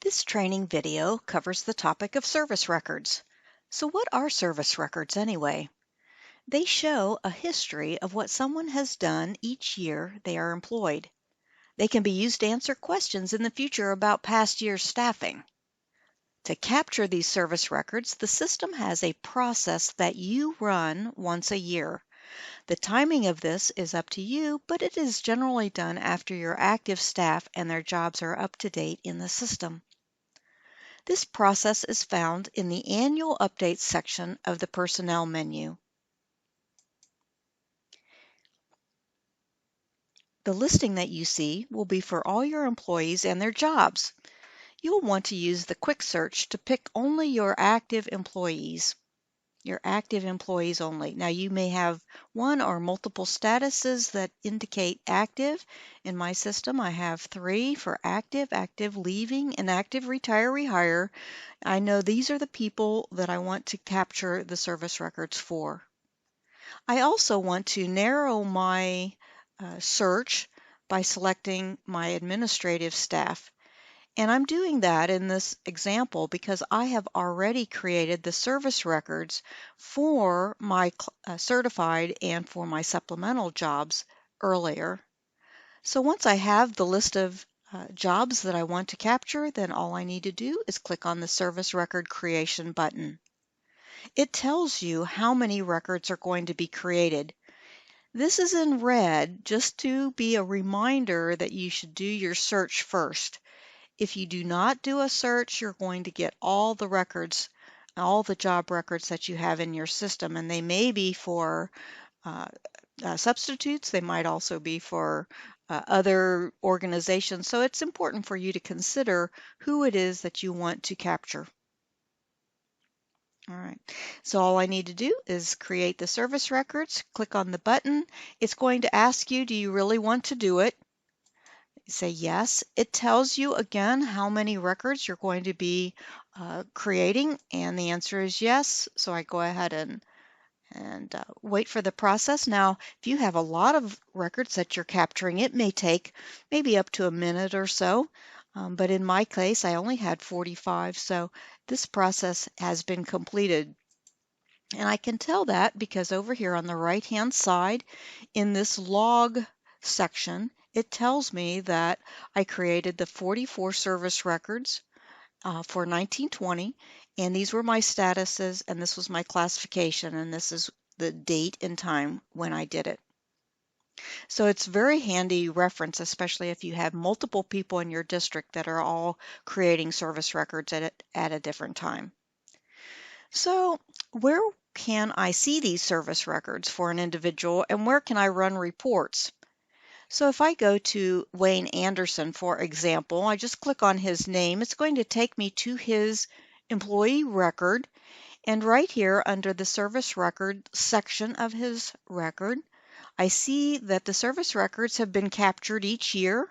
This training video covers the topic of service records. So what are service records anyway? They show a history of what someone has done each year they are employed. They can be used to answer questions in the future about past year's staffing. To capture these service records, the system has a process that you run once a year. The timing of this is up to you, but it is generally done after your active staff and their jobs are up to date in the system. This process is found in the Annual Updates section of the Personnel menu. The listing that you see will be for all your employees and their jobs. You will want to use the quick search to pick only your active employees only. Now you may have one or multiple statuses that indicate active. In my system, I have 3 for active, active leaving, and active retire rehire. I know these are the people that I want to capture the service records for. I also want to narrow my search by selecting my administrative staff. And I'm doing that in this example because I have already created the service records for my certified and for my supplemental jobs earlier. So once I have the list of jobs that I want to capture, then all I need to do is click on the Service Record Creation button. It tells you how many records are going to be created. This is in red just to be a reminder that you should do your search first. If you do not do a search, you're going to get all the records, all the job records that you have in your system, and they may be for substitutes. They might also be for other organizations. So it's important for you to consider who it is that you want to capture. All right, so all I need to do is create the service records, click on the button. It's going to ask you, do you really want to do it? Say yes. It tells you again how many records you're going to be creating, and the answer is yes. So I go ahead and wait for the process. Now, if you have a lot of records that you're capturing, it may take maybe up to a minute or so. But in my case, I only had 45, so this process has been completed. And I can tell that because over here on the right-hand side in this log section, it tells me that I created the 44 service records for 1920, and these were my statuses, and this was my classification, and this is the date and time when I did it. So it's very handy reference, especially if you have multiple people in your district that are all creating service records at a different time. So where can I see these service records for an individual, and where can I run reports? So if I go to Wayne Anderson, for example, I just click on his name, it's going to take me to his employee record, and right here under the service record section of his record, I see that the service records have been captured each year.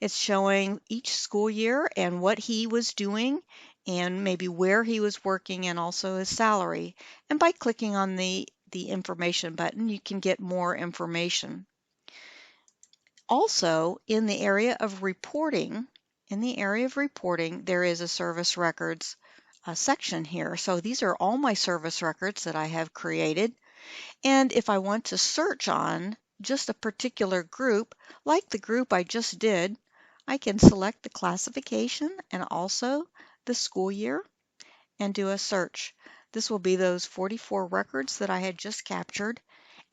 It's showing each school year and what he was doing and maybe where he was working and also his salary. And by clicking on the information button, you can get more information. Also, in the area of reporting, there is a service records section here. So these are all my service records that I have created. And if I want to search on just a particular group, like the group I just did, I can select the classification and also the school year and do a search. This will be those 44 records that I had just captured,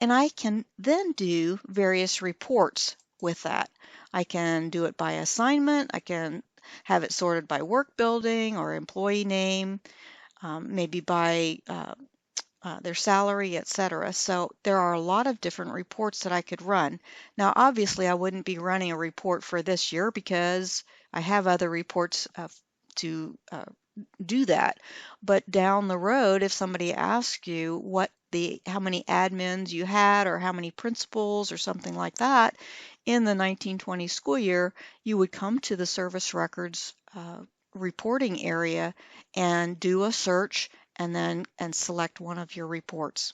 and I can then do various reports with that. I can do it by assignment, I can have it sorted by work building or employee name, maybe by their salary, etc. So there are a lot of different reports that I could run. Now, obviously, I wouldn't be running a report for this year because I have other reports to do that. But down the road, if somebody asks you how many admins you had or how many principals or something like that in the 1920 school year, you would come to the service records reporting area and do a search and select one of your reports.